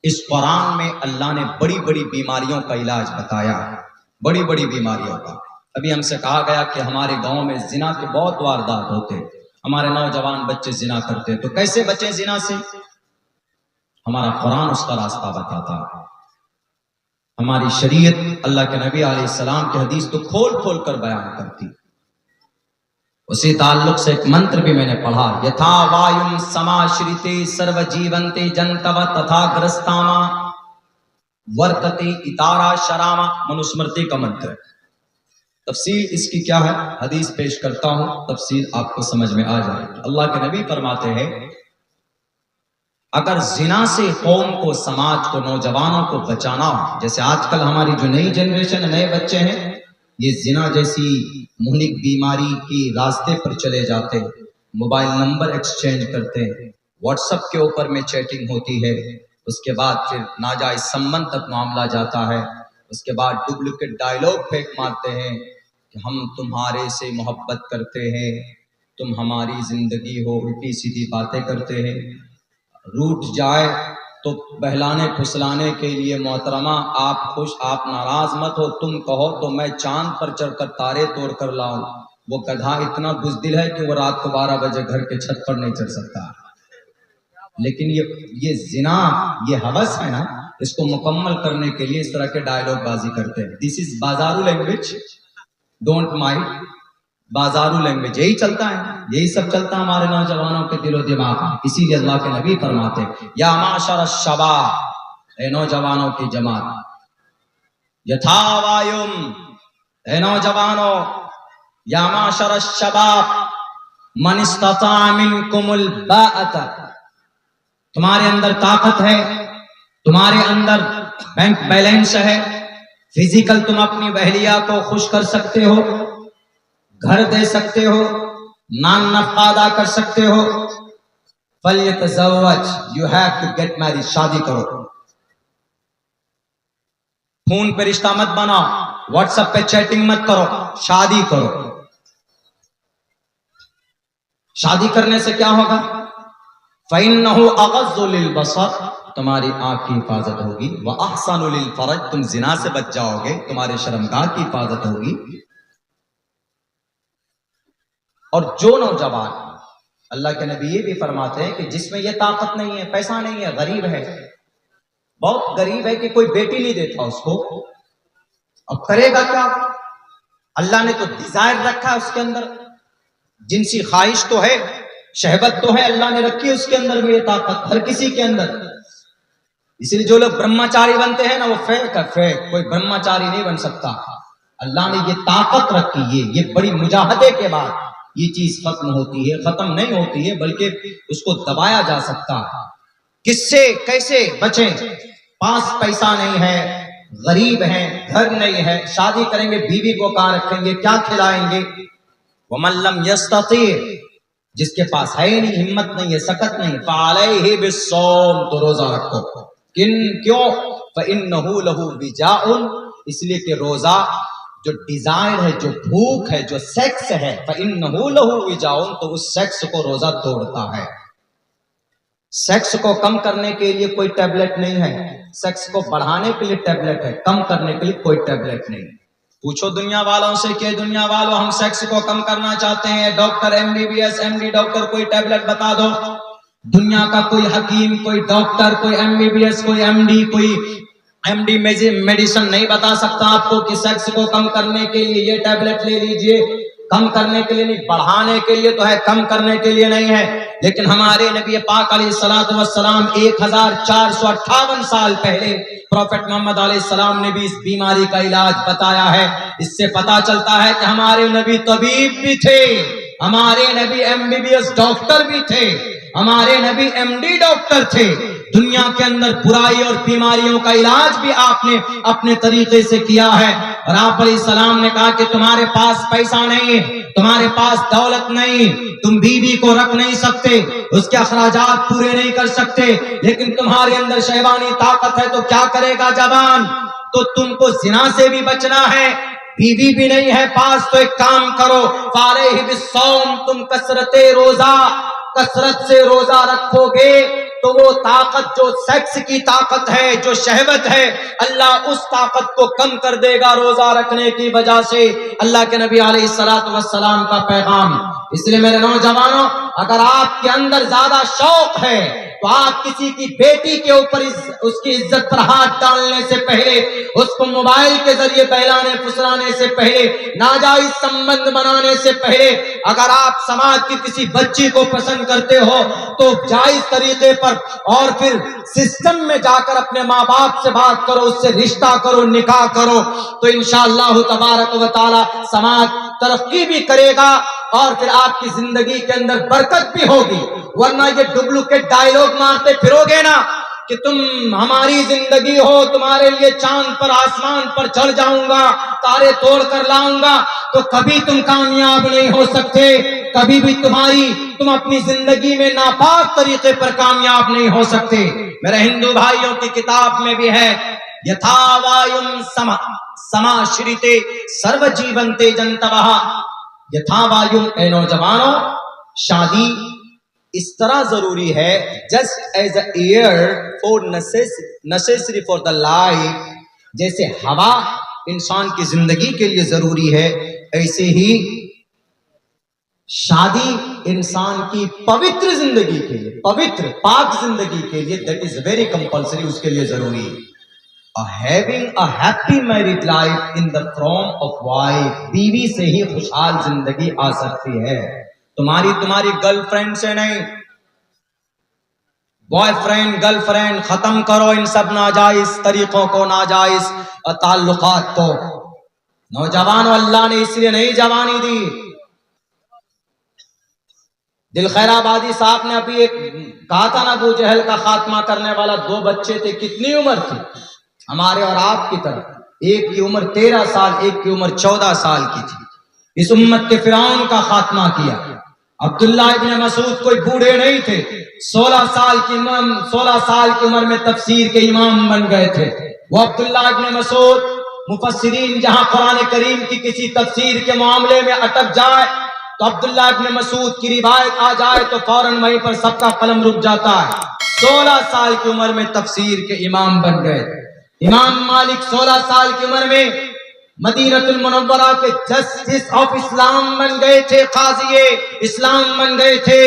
اس قرآن میں اللہ نے بڑی بڑی بیماریوں کا علاج بتایا، بڑی بڑی بیماریوں کا۔ ابھی ہم سے کہا گیا کہ ہمارے گاؤں میں زنا کے بہت واردات ہوتے، ہمارے نوجوان بچے زنا کرتے، تو کیسے بچیں زنا سے؟ ہمارا قرآن اس کا راستہ بتاتا، ہماری شریعت، اللہ کے نبی علیہ السلام کی حدیث تو کھول کھول کر بیان کرتی۔ اسی تعلق سے ایک منتر بھی میں نے پڑھا، یتھا وایوں سماشریتے سرو جیونتے جنتو تتھا گرستاما ورتتے اتارا شراما، منوسمرتی کا منتر۔ تفصیل اس کی کیا ہے، حدیث پیش کرتا ہوں، تفصیل آپ کو سمجھ میں آ جائے۔ اللہ کے نبی فرماتے ہیں اگر زنا سے قوم کو، سماج کو، نوجوانوں کو بچانا ہو، جیسے آج کل ہماری جو نئی جنریشن، نئے بچے ہیں، یہ زنا جیسی مہلک بیماری کی راستے پر چلے جاتے، موبائل نمبر ایکسچینج کرتے، واٹس ایپ کے اوپر میں چیٹنگ ہوتی ہے، اس کے بعد پھر ناجائز سمبند تک معاملہ جاتا ہے، اس کے بعد ڈپلیکیٹ ڈائلاگ پھینک مارتے ہیں کہ ہم تمہارے سے محبت کرتے ہیں، تم ہماری زندگی ہو، الٹی سیدھی باتیں کرتے ہیں۔ روٹ جائے تو بہلانے پھسلانے کے لیے، محترمہ آپ خوش، آپ ناراض مت ہو، تم کہو تو میں چاند پر چڑھ کر تارے توڑ کر لاؤں۔ وہ گدھا اتنا بزدل ہے کہ وہ رات کو 12 بجے گھر کے چھت پر نہیں چڑھ سکتا۔ لیکن یہ زنا، یہ ہوس ہے نا، اس کو مکمل کرنے کے لیے اس طرح کے ڈائلاگ بازی کرتے ہیں۔ This is بازارو language, don't mind, بازارو language, یہی چلتا ہے، یہی سب چلتا ہے ہمارے نوجوانوں کے دل و دماغ میں۔ اسی لیے اللہ کے نبی فرماتے یا معاشر الشباب، اے نوجوانوں کی جماعت، یتھا وایوں، اے نوجوانوں، یا معاشر الشباب من استطاع منکم الباءۃ، تمہارے اندر طاقت ہے، تمہارے اندر بینک بیلنس ہے، فزیکل تم اپنی اہلیہ کو خوش کر سکتے ہو، گھر دے سکتے ہو، نان نفقہ ادا کر سکتے ہو، فلیتزوج، you have to get married, شادی کرو۔ فون پہ رشتہ مت بناؤ، واٹس ایپ پہ چیٹنگ مت کرو، شادی کرو۔ شادی کرنے سے کیا ہوگا؟ فَإِنَّهُ أَغَضُّ لِلْبَصَرِ، تمہاری آنکھ کی حفاظت ہوگی، وَأَحْسَنُ لِلْفَرْجِ، تم زنا سے بچ جاؤ گے، تمہارے شرمگاہ کی حفاظت ہوگی۔ اور جو نوجوان، اللہ کے نبی یہ بھی فرماتے ہیں کہ جس میں یہ طاقت نہیں ہے، پیسہ نہیں ہے، غریب ہے، بہت غریب ہے کہ کوئی بیٹی نہیں دیتا اس کو، اب کرے گا کیا؟ اللہ نے تو ڈیزائر رکھا ہے اس کے اندر، جنسی خواہش تو ہے، شہوت تو ہے، اللہ نے رکھی ہے اس کے اندر بھی یہ طاقت، ہر کسی کے اندر۔ اس لیے جو لوگ برہمچاری بنتے ہیں نا، وہ فیک ہے، فیک، کوئی برہمچاری نہیں بن سکتا۔ اللہ نے یہ طاقت رکھی، یہ بڑی مجاہدے کے بعد یہ چیز ختم ہوتی ہے، ختم نہیں ہوتی ہے بلکہ اس کو دبایا جا سکتا۔ کس سے کیسے بچیں؟ پاس پیسہ نہیں ہے، غریب ہیں، گھر نہیں ہے، شادی کریں گے بیوی کو کہاں رکھیں گے، کیا کھلائیں گے؟ وَمَن لَّمْ يَسْتَطِعْ، جس کے پاس ہے نہیں، ہمت نہیں ہے، سکت نہیں، فَعَلَيْهِ بِالصَّوْمِ، تو روزہ رکھو۔ کیوں؟ فَإِنَّهُ لَهُ وِجَاءٌ، اس لیے کہ روزہ جو ڈیزائر ہے، جو بھوک ہے، جو سیکس ہے، فَإِنَّهُ لَهُ وِجَاءٌ، تو اس سیکس کو روزہ توڑتا ہے۔ سیکس کو کم کرنے کے لیے کوئی ٹیبلٹ نہیں ہے، سیکس کو بڑھانے کے لیے ٹیبلٹ ہے، کم کرنے کے لیے کوئی ٹیبلٹ نہیں۔ پوچھو دنیا والوں سے کہ دنیا والوں ہم سیکس کو کم کرنا چاہتے ہیں، ڈاکٹر MBBS MD ڈاکٹر کوئی ٹیبلٹ بتا دو۔ دنیا کا کوئی حکیم، کوئی ڈاکٹر، کوئی MBBS، کوئی MD، کوئی MD میڈیسن نہیں بتا سکتا آپ کو کہ سیکس کو کم کرنے کے لیے یہ ٹیبلٹ لے لیجئے۔ کم کرنے کے لیے نہیں، بڑھانے کے لیے تو ہے، کم کرنے کے لیے نہیں ہے۔ لیکن ہمارے نبی پاک علیہ الصلوۃ والسلام 1458 سال پہلے پروفیٹ محمد علیہ السلام نے بھی اس بیماری کا علاج بتایا ہے۔ اس سے پتا چلتا ہے کہ ہمارے نبی طبیب بھی تھے، ہمارے نبی MBBS ڈاکٹر بھی تھے، ہمارے نبی MD ڈاکٹر تھے۔ دنیا کے اندر برائی اور بیماریوں کا علاج بھی آپ نے اپنے طریقے سے کیا ہے۔ اور آپ علیہ السلام نے کہا کہ تمہارے پاس پیسہ نہیں، تمہارے پاس دولت نہیں، تم بیوی کو رکھ نہیں سکتے، اس کے اخراجات پورے نہیں کر سکتے، لیکن تمہارے اندر شیطانی طاقت ہے تو کیا کرے گا جوان؟ تو تم کو زنا سے بھی بچنا ہے، بیوی بھی نہیں ہے پاس، تو ایک کام کرو، فَعَلَيْهِ بِالصَّوْمِ، تم کثرت سے روزہ رکھو گے تو وہ طاقت جو سیکس کی طاقت ہے، جو شہوت ہے، اللہ اس طاقت کو کم کر دے گا روزہ رکھنے کی وجہ سے۔ اللہ کے نبی علیہ الصلوۃ والسلام کا پیغام۔ اس لیے میرے نوجوانوں، اگر آپ کے اندر زیادہ شوق ہے تو آپ کسی کی بیٹی کے اوپر اس کی عزت پر ہاتھ ڈالنے سے پہلے، اس کو موبائل کے ذریعے بہلانے پھسلانے سے پہلے، ناجائز سمبند بنانے سے پہلے، اگر آپ سماج کی کسی بچی کو پسند کرتے ہو تو جائز طریقے پر اور پھر سسٹم میں جا کر اپنے ماں باپ سے بات کرو، اس سے رشتہ کرو، نکاح کرو، تو انشاءاللہ تبارک و تعالی سماج ترقی بھی کرے گا اور پھر آپ کی زندگی کے اندر برکت بھی ہوگی۔ ورنہ یہ ڈپلیکیٹ ڈائیلاگ مارتے پھرو گے نا کہ تم ہماری زندگی ہو، تمہارے لیے چاند پر آسمان پر چڑھ جاؤں گا، تارے توڑ کر لاؤں گا، تو کبھی تم کامیاب نہیں ہو سکتے، کبھی بھی تم اپنی زندگی میں ناپاک طریقے پر کامیاب نہیں ہو سکتے۔ میرے ہندو بھائیوں کی کتاب میں بھی ہے، یتھا وایوں سماشریتے سرو جیونتے جنتوہ۔ یتھا وایوں، اے نوجوانوں، شادی اس طرح ضروری ہے، just as a air for necessary for the life, جیسے ہوا انسان کی زندگی کے لیے ضروری ہے، ایسے ہی شادی انسان کی پوتر زندگی کے لیے، پوتر پاک زندگی کے لیے، دیٹ از ویری کمپلسری، اس کے لیے ضروری ہے۔ having a happy married life in the form of wife، بیوی سے ہی خوشحال زندگی آ سکتی ہے، تمہاری گرل فرینڈ سے نہیں۔ بوائے فرینڈ گرل فرینڈ ختم کرو ان سب ناجائز طریقوں کو، ناجائز تعلقات کو۔ نوجوانوں، اللہ نے اس لیے نہیں جوانی دی۔ دل خیر آبادی صاحب نے ابھی ایک کہا تھا نا، ابو جہل کا خاتمہ کرنے والا، 2 بچے تھے، کتنی عمر تھی ہمارے اور آپ کی طرح؟ ایک کی عمر 13 سال، ایک کی عمر 14 سال کی تھی۔ اس امت کے فرعون کا خاتمہ کیا۔ عبداللہ ابن مسعود کوئی بوڑھے نہیں تھے، 16 سال کی عمر میں تفسیر کے امام بن گئے تھے۔ وہ عبداللہ ابن مسعود، مفسرین جہاں قرآن کریم کی کسی تفسیر کے معاملے میں اٹک جائے تو عبداللہ ابن مسعود کی روایت آ جائے تو فوراً وہیں پر سب کا قلم رک جاتا ہے۔ 16 سال کی عمر میں تفسیر کے امام بن گئے۔ امام مالک 16 سال کی عمر میں مدینۃ المنورہ کے جسٹس آف اسلام بن گئے تھے، قاضی اسلام بن گئے تھے۔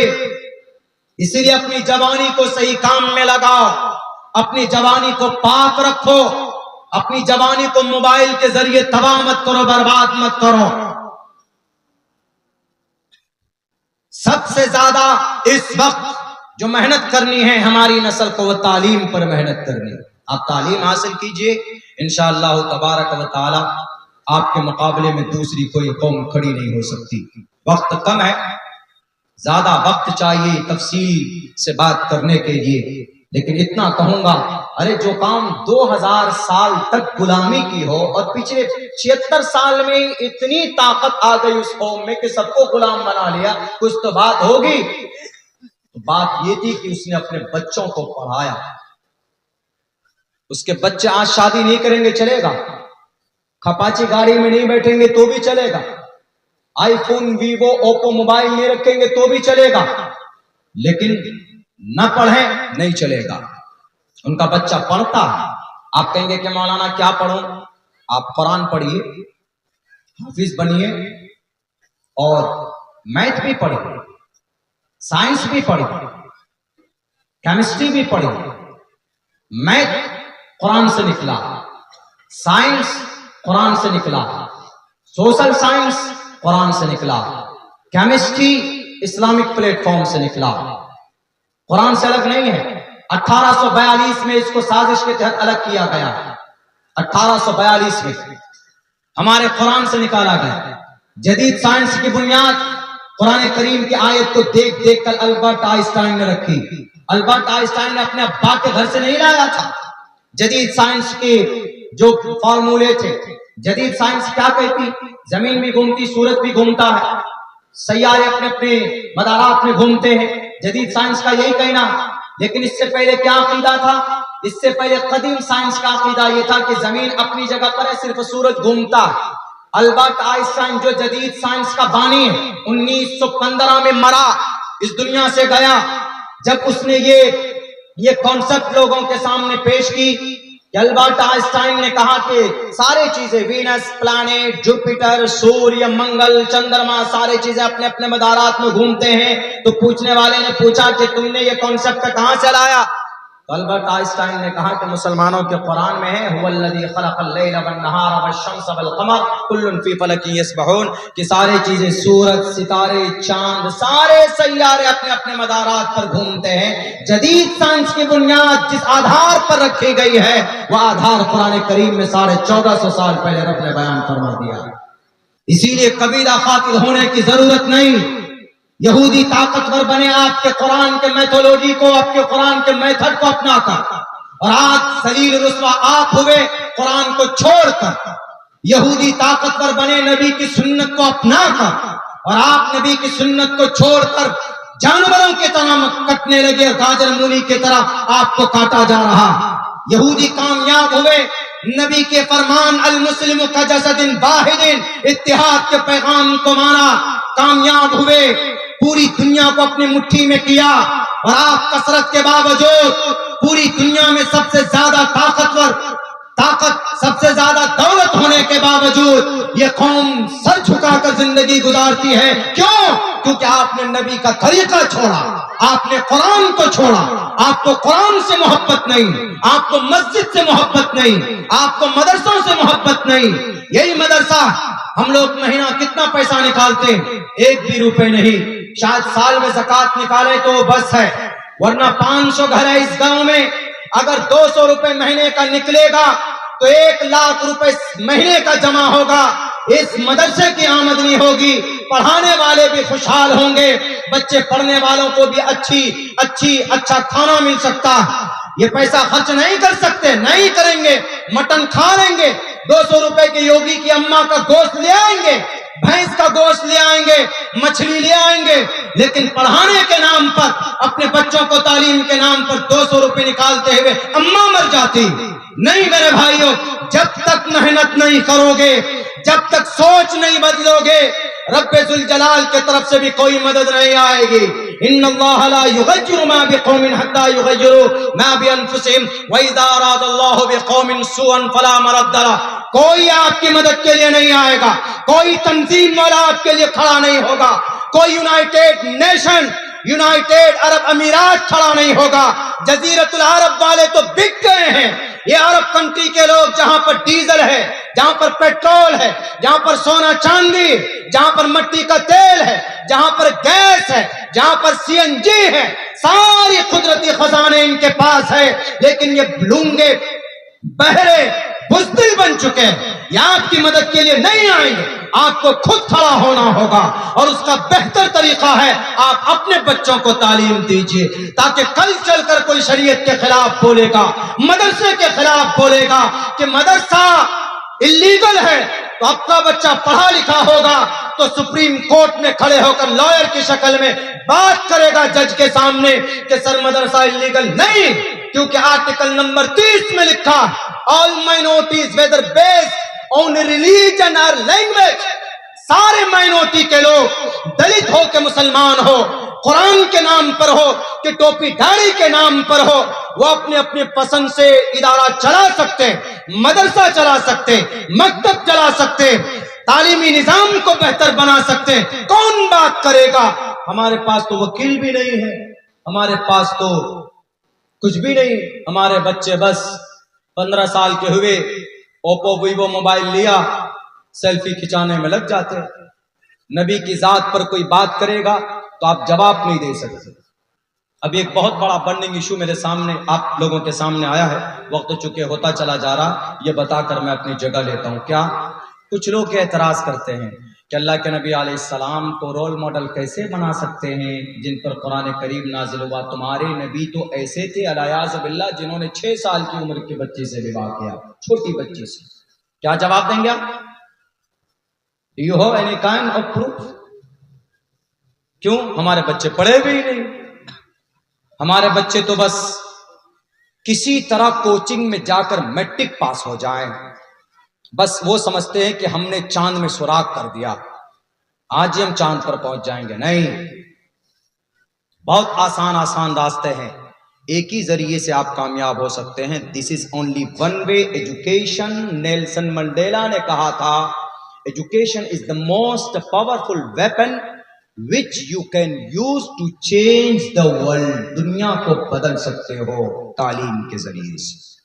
اسی لیے اپنی جوانی کو صحیح کام میں لگاؤ، اپنی جوانی کو پاک رکھو، اپنی جوانی کو موبائل کے ذریعے تباہ مت کرو، برباد مت کرو۔ سب سے زیادہ اس وقت جو محنت کرنی ہے ہماری نسل کو، وہ تعلیم پر محنت کرنی ہے۔ آپ تعلیم حاصل کیجئے، انشاءاللہ تبارک و تعالی آپ کے مقابلے میں دوسری کوئی قوم کھڑی نہیں ہو سکتی۔ وقت کم ہے، زیادہ وقت چاہیے تفصیل سے بات کرنے کے لیے، لیکن اتنا کہوں گا، ارے جو کام 2000 سال تک غلامی کی ہو اور پچھلے 76 سال میں اتنی طاقت آ گئی اس قوم میں کہ سب کو غلام بنا لیا، کچھ تو بات ہوگی۔ تو بات یہ تھی کہ اس نے اپنے بچوں کو پڑھایا۔ اس کے بچے آج شادی نہیں کریں گے چلے گا، کھپاچی گاڑی میں نہیں بیٹھیں گے تو بھی چلے گا، آئی فون، ویوو، اوپو موبائل نہیں رکھیں گے تو بھی چلے گا، لیکن نہ پڑھیں نہیں چلے گا۔ ان کا بچہ پڑھتا ہے، آپ کہیں گے کہ مولانا کیا پڑھوں؟ آپ قرآن پڑھیے، حافظ بنیے، اور میتھ بھی پڑھیے، سائنس بھی پڑھیے، کیمسٹری بھی پڑھیے۔ میتھ قرآن سے نکلا، سائنس قرآن سے نکلا، سوشل سائنس قرآن سے نکلا، کیمسٹری اسلامک پلیٹ فارم سے نکلا، قرآن سے الگ نہیں ہے۔ 1842 میں اس کو سازش کے تحت الگ کیا گیا، 1842 میں ہمارے قرآن سے نکالا گیا۔ جدید سائنس کی بنیاد قرآن کریم کی آیت کو دیکھ دیکھ کر البرٹ آئنسٹائن نے رکھی۔ البرٹ آئنسٹائن نے اپنے ابا کے گھر سے نہیں لایا تھا جدید سائنس کے جو فارمولے تھے۔ جدید سائنس کیا کہتی؟ زمین بھی گھومتی، سورج بھی گھومتا ہے، سیارے اپنے اپنے مدارات میں گھومتے ہیں، جدید سائنس کا یہی کہنا۔ لیکن اس سے پہلے کیا عقیدہ تھا؟ اس سے پہلے قدیم سائنس کا عقیدہ یہ تھا کہ زمین اپنی جگہ پر ہے، صرف سورج گھومتا ہے۔ البرٹ آئنسٹائن جو جدید سائنس کا بانی ہے، 1915 میں مرا، اس دنیا سے گیا۔ جب اس نے یہ یہ کانسیپٹ لوگوں کے سامنے پیش کی کہ البرٹ آئنسٹائن نے کہا کہ سارے چیزیں وینس، پلانٹ، جوپیٹر، سوریہ، منگل، چندرما، سارے چیزیں اپنے اپنے مدارات میں گھومتے ہیں. تو پوچھنے والے نے پوچھا کہ تم نے یہ کانسیپٹ کہاں سے لایا؟ تو البرٹ آئنسٹائن نے کہا کہ مسلمانوں کے قرآن میں ہے هو الذی خلق اللیل والنہار والشمس والقمر کل فی فلک یسبحون، کہ سارے چیزیں سورج، ستارے، چاند، سارے سیارے اپنے اپنے مدارات پر گھومتے ہیں. جدید سائنس کی بنیاد جس آدھار پر رکھی گئی ہے وہ آدھار قرآن کریم میں 1450 سال پہلے رب نے بیان فرما دیا. اسی لیے قبیلہ قاتل ہونے کی ضرورت نہیں. یہودی طاقتور بنے آپ کے قرآن کے میتھولوجی کو، آپ کے قرآن کے میتھڈ کو اپنا کر، اور آج ذلیل رسوا آپ ہوئے قرآن کو چھوڑ کر. یہودی طاقتور بنے نبی کی سنت کو اپنا کر، اور آپ نبی کی سنت کو چھوڑ کر جانوروں کی طرح کٹنے لگے، گاجر مولی کی طرح آپ کو کاٹا جا رہا. یہودی کامیاب ہوئے نبی کے فرمان المسلم کا جسد واحد، اتحاد کے پیغام کو مانا، کامیاب ہوئے، پوری دنیا کو اپنی مٹھی میں کیا. اور آپ کثرت کے باوجود پوری دنیا میں سب سے زیادہ طاقت، سب سے زیادہ دولت ہونے کے باوجود یہ قوم سر جھکا کر زندگی گزارتی ہے. کیوں؟ کیونکہ آپ نے نبی کا طریقہ چھوڑا، آپ نے قرآن کو چھوڑا. آپ کو قرآن سے محبت نہیں، آپ کو مسجد سے محبت نہیں، آپ کو مدرسوں سے محبت نہیں. یہی مدرسہ ہم لوگ مہینہ کتنا پیسہ نکالتے ہیں؟ 1 بھی روپے نہیں. شاید سال میں زکوٰۃ نکالے تو بس ہے، ورنہ 500 گھر ہے اس گاؤں میں. اگر 200 روپے مہینے کا نکلے گا تو 1 لاکھ روپے مہینے کا جمع ہوگا. اس مدرسے کی آمدنی ہوگی، پڑھانے والے بھی خوشحال ہوں گے، بچے پڑھنے والوں کو بھی اچھا کھانا مل سکتا. یہ پیسہ خرچ نہیں کر سکتے، نہیں کریں گے. مٹن کھا لیں گے، 200 روپے کے یوگی کی اماں کا گوشت لے آئیں گے، بھینس کا گوشت لے آئیں گے، مچھلی لے آئیں گے. لیکن پڑھانے کے نام پر، اپنے بچوں کو تعلیم کے نام پر 200 روپے نکالتے ہوئے اماں مر جاتی. نہیں میرے بھائیوں، جب تک محنت نہیں کرو گے، جب تک سوچ نہیں بدلو گے، رب ذوالجلال کی طرف سے بھی کوئی مدد نہیں آئے گی. ان اللہ لا یغیر ما بقوم حتی یغیروا ما بانفسہم واذا اراد اللہ بقوم سوءا فلا مرد لہ. کوئی آپ کی مدد کے لیے نہیں آئے گا، کوئی تنظیم والا آپ کے لیے کھڑا نہیں ہوگا، کوئی یونائٹیڈ نیشن، یونائٹیڈ عرب امارات کھڑا نہیں ہوگا. جزیرۃ العرب والے تو بک گئے ہیں. یہ عرب کنٹری کے لوگ جہاں پر ڈیزل ہے، جہاں پر پیٹرول ہے، جہاں پر سونا چاندی، جہاں پر مٹی کا تیل ہے، جہاں پر گیس ہے، جہاں پر CNG ہے، ساری قدرتی خزانے ان کے پاس ہے. لیکن یہ لونگے، بہرے، بزدل بن چکے ہیں. یہ آپ کی مدد کے لیے نہیں آئیں گے. آپ کو خود کھڑا ہونا ہوگا، اور اس کا بہتر طریقہ ہے آپ اپنے بچوں کو تعلیم دیجئے، تاکہ کل چل کر کوئی شریعت کے خلاف بولے گا، مدرسے کے خلاف بولے گا کہ مدرسہ اللیگل ہے، تو آپ کا بچہ پڑھا لکھا ہوگا تو سپریم کورٹ میں کھڑے ہو کر لائر کی شکل میں بات کرے گا جج کے سامنے کہ سر مدرسہ اللیگل نہیں، کیونکہ آرٹیکل نمبر 30 میں لکھا all minorities whether based on religion or language. سارے مائنورٹی کے لوگ، دلت ہو کہ مسلمان ہو، قرآن کے نام پر ہو کہ ٹوپی داڑھی کے نام پر ہو، وہ اپنے اپنے پسند سے ادارہ چلا سکتے، مدرسہ چلا سکتے، مکتب چلا سکتے، تعلیمی نظام کو بہتر بنا سکتے. کون بات کرے گا؟ ہمارے پاس تو وکیل بھی نہیں ہے، ہمارے پاس تو کچھ بھی نہیں. ہمارے بچے بس 15 سال کے ہوئے اوپو ویوو موبائل لیا، سیلفی کھچانے میں لگ جاتے. نبی کی ذات پر کوئی بات کرے گا تو آپ جواب نہیں دے سکتے. اب ایک بہت بڑا برننگ ایشو میرے سامنے، آپ لوگوں کے سامنے آیا ہے. وقت چکے ہوتا چلا جا رہا، یہ بتا کر میں اپنی جگہ لیتا ہوں. کیا کچھ لوگ اعتراض کرتے ہیں کہ اللہ کے نبی علیہ السلام کو رول ماڈل کیسے بنا سکتے ہیں جن پر قرآن کریم نازل ہوا؟ تمہارے نبی تو ایسے تھے الیاذ باللہ جنہوں نے 6 سال کی عمر کی بچی سے نکاح کیا، چھوٹی بچی سے. کیا جواب دیں گے آپ؟ Do you have any kind of proof؟ کیوں؟ ہمارے بچے پڑھے بھی نہیں، ہمارے بچے تو بس کسی طرح کوچنگ میں جا کر میٹرک پاس ہو جائیں، بس وہ سمجھتے ہیں کہ ہم نے چاند میں سوراخ کر دیا، آج ہی ہم چاند پر پہنچ جائیں گے. نہیں، بہت آسان راستے ہیں. ایک ہی ذریعے سے آپ کامیاب ہو سکتے ہیں. This is only one way education. Nelson Mandela نے کہا تھا education is the most powerful weapon which you can use to change the world. دنیا کو بدل سکتے ہو تعلیم کے ذریعے سے.